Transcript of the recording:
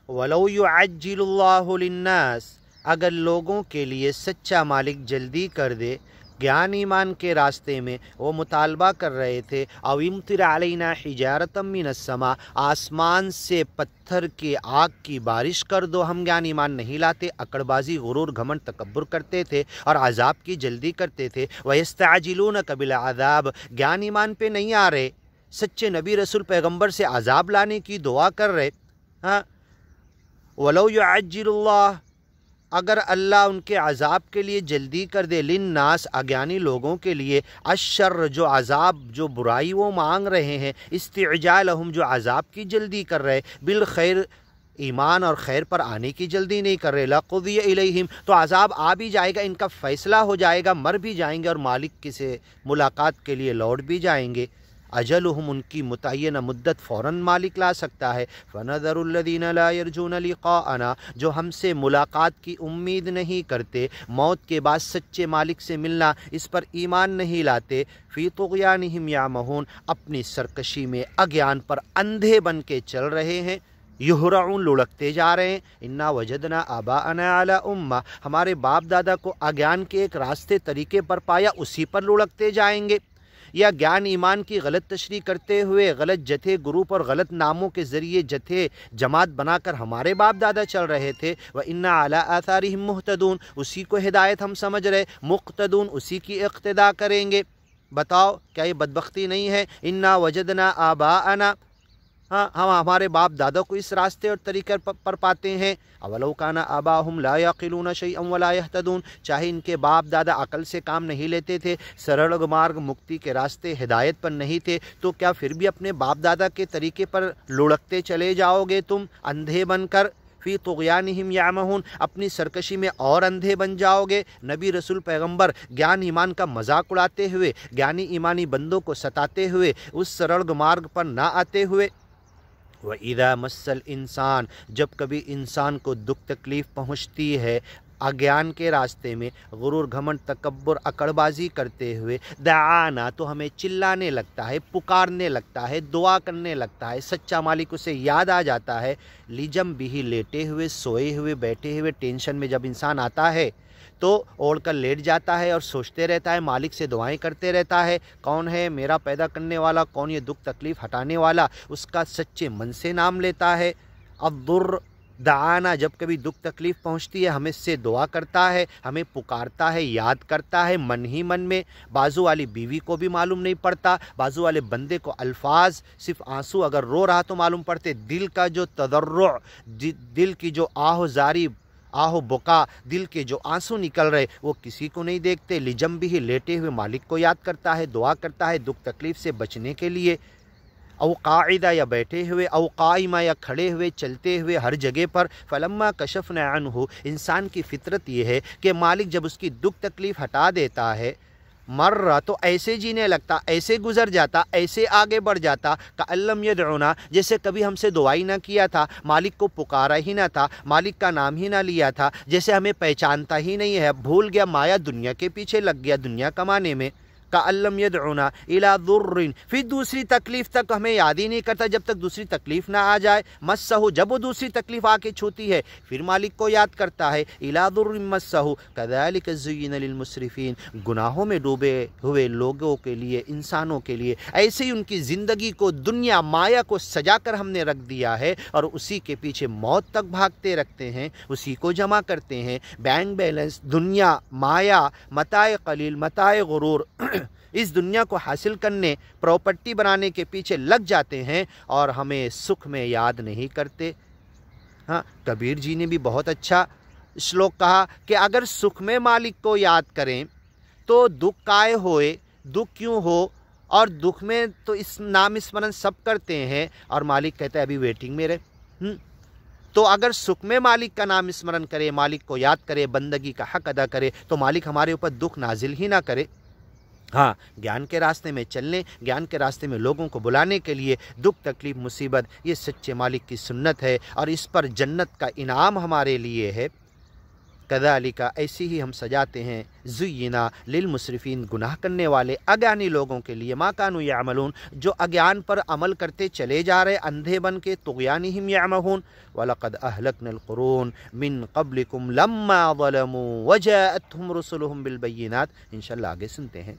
وَلَوْ يُعَجِّلُ اللَّهُ لِلنَّاسِ اگر لوگوں کے لیے سچا مالک جلدی کر دے گیان ایمان کے راستے میں وہ مطالبہ کر رہے تھے، او یمطر علینا حجارۃ من السماء آسمان سے پتھر کی آگ کی بارش کر دو، ہم گیان ایمان نہیں لاتے، اکڑ بازی غرور گھمنڈ تکبر کرتے تھے اور عذاب کی جلدی کرتے تھے۔ وَيَسْتَعْجِلُونَكَ بِالْعَذَابِ گیان ایمان پہ نہیں آ رہے، سچے نبی رسول پیغمبر سے عذاب لانے کی دعا کر رہے۔ ہاں وَلَوْ يُعَجِّلُ اللَّهُ اگر اللہ ان کے عذاب کے لیے جلدی کر دے، للناس اگیانی لوگوں کے لیے، الشر جو عذاب جو برائی وہ مانگ رہے ہیں، استعجالہم جو عذاب کی جلدی کر رہے، بالخیر ایمان اور خیر پر آنے کی جلدی نہیں کر رہے، لَقُضِیَ الیہم تو عذاب آ بھی جائے گا، ان کا فیصلہ ہو جائے گا، مر بھی جائیں گے اور مالک کی سے ملاقات کے لیے لوٹ بھی جائیں گے۔ اجلہم ان کی متعینہ مدت فوراً مالک لا سکتا ہے۔ فَنَذَرُ الَّذِينَ لَا يَرْجُونَ لِقَاءَنَا جو ہم سے ملاقات کی امید نہیں کرتے، موت کے بعد سچے مالک سے ملنا، اس پر ایمان نہیں لاتے، فی طغیانہم یعمہون اپنی سرکشی میں اگیان پر اندھے بن کے چل رہے ہیں، یہرعون لڑکتے جا رہے ہیں۔ انا وجدنا آباءنا علی امہ ہمارے باپ دادا کو اگیان کے ایک راستے طریقے پر پایا، اسی پر لڑکتے جائیں گے، یا گیان ایمان کی غلط تشریح کرتے ہوئے غلط جتھے گروپ اور غلط ناموں کے ذریعے جتھے جماعت بنا کر ہمارے باپ دادا چل رہے تھے، وَإِنَّا عَلَىٰ آثَارِهِمْ مُهْتَدُونَ اسی کو ہدایت ہم سمجھ رہے، مقتدون اسی کی اقتداء کریں گے۔ بتاؤ کیا یہ بدبختی نہیں ہے؟ انا وجدنا آباءنا ہاں ہم ہمارے باپ دادا کو اس راستے اور طریقے پر پاتے ہیں۔ اولو کان آباؤہم لا یعقلون شیئا ولا یہتدون چاہے ان کے باپ دادا عقل سے کام نہیں لیتے تھے، سرل مارگ مکتی کے راستے ہدایت پر نہیں تھے، تو کیا پھر بھی اپنے باپ دادا کے طریقے پر لڑکتے چلے جاؤ گے تم اندھے بن کر؟ فی طغیانہم یعمہون اپنی سرکشی میں اور اندھے بن جاؤ گے۔ نبی رسول پیغمبر گیان ایمان کا مذاق اڑاتے ہوئے، گیانی ایمانی بندوں کو ستاتے ہوئے، اس سرل مارگ پر نہ آتے ہوئے۔ وَإِذَا مَسَّ الْإِنسان جب کبھی انسان کو دکھ تکلیف پہنچتی ہے اگیان کے راستے میں، غرور گھمنڈ تکبر اکڑ بازی کرتے ہوئے، دعانا تو ہمیں چلانے لگتا ہے، پکارنے لگتا ہے، دعا کرنے لگتا ہے، سچا مالک اسے یاد آ جاتا ہے۔ لیجم بھی لیٹے ہوئے، سوئے ہوئے، بیٹھے ہوئے، ٹینشن میں جب انسان آتا ہے تو اوڑھ کر لیٹ جاتا ہے اور سوچتے رہتا ہے، مالک سے دعائیں کرتے رہتا ہے، کون ہے میرا پیدا کرنے والا، کون یہ دکھ تکلیف ہٹانے والا، اس کا سچے من سے نام لیتا ہے۔ الضر دعانا جب کبھی دکھ تکلیف پہنچتی ہے ہمیں سے دعا کرتا ہے، ہمیں پکارتا ہے، یاد کرتا ہے من ہی من میں۔ بازو والی بیوی کو بھی معلوم نہیں پڑتا، بازو والے بندے کو الفاظ صرف آنسو اگر رو رہا تو معلوم پڑتے، دل کا جو تضرع، دل کی جو آہ زاری، آہو بکا، دل کے جو آنسو نکل رہے وہ کسی کو نہیں دیکھتے۔ لجم بھی لیٹے ہوئے مالک کو یاد کرتا ہے، دعا کرتا ہے دکھ تکلیف سے بچنے کے لیے۔ او قاعدہ یا بیٹھے ہوئے، او قائمہ یا کھڑے ہوئے، چلتے ہوئے ہر جگہ پر۔ فلما کشفنا عنہ انسان کی فطرت یہ ہے کہ مالک جب اس کی دکھ تکلیف ہٹا دیتا ہے، مرہ تو ایسے جینے لگتا، ایسے گزر جاتا، ایسے آگے بڑھ جاتا، کأن لم یدعونا جیسے کبھی ہم سے دعائی نہ کیا تھا، مالک کو پکارا ہی نہ تھا، مالک کا نام ہی نہ لیا تھا، جیسے ہمیں پہچانتا ہی نہیں ہے، بھول گیا، مایا دنیا کے پیچھے لگ گیا دنیا کمانے میں۔ کأن لم یدعونا الی ضر پھر دوسری تکلیف تک ہمیں یاد ہی نہیں کرتا جب تک دوسری تکلیف نہ آ جائے۔ مسہ جب وہ دوسری تکلیف آ کے چھوتی ہے پھر مالک کو یاد کرتا ہے۔ الی ضر مسہ کذالک زین للمسرفین گناہوں میں ڈوبے ہوئے لوگوں کے لیے، انسانوں کے لیے ایسے ہی ان کی زندگی کو دنیا مایا کو سجا کر ہم نے رکھ دیا ہے اور اسی کے پیچھے موت تک بھاگتے رکھتے ہیں، اسی کو جمع کرتے ہیں۔ بینک بیلنس، دنیا، مایا، متاع قلیل، متاع غرور اس دنیا کو حاصل کرنے، پراپرٹی بنانے کے پیچھے لگ جاتے ہیں اور ہمیں سکھ میں یاد نہیں کرتے۔ ہاں کبیر جی نے بھی بہت اچھا شلوک کہا کہ اگر سکھ میں مالک کو یاد کریں تو دکھ کائے ہوئے، دکھ کیوں ہو، اور دکھ میں تو اس نام اسمرن سب کرتے ہیں اور مالک کہتا ہے ابھی ویٹنگ میں رہے۔ تو اگر سکھ میں مالک کا نام اسمرن کرے، مالک کو یاد کرے، بندگی کا حق ادا کرے تو مالک ہمارے اوپر دکھ نازل ہی نہ کرے۔ ہاں گیان کے راستے میں چلنے، گیان کے راستے میں لوگوں کو بلانے کے لیے دکھ تکلیف مصیبت یہ سچے مالک کی سنت ہے اور اس پر جنت کا انعام ہمارے لیے ہے۔ کذالک ایسی ہی ہم سجاتے ہیں زینا للمسرفین گناہ کرنے والے اگیانی لوگوں کے لیے ما کانوا یعملون جو اگیان پر عمل کرتے چلے جا رہے اندھے بن کے طغیانہم یعمہون وَلَقَدْ أَهْلَكْنَا الْقُرُونَ مِن قَبْلِكُمْ لَمَّا ظَلَمُوا وَجَاءَتْهُمْ رُسُلُهُم بِالْبَيِّنَاتِ انشاءاللہ آگے سنتے ہیں.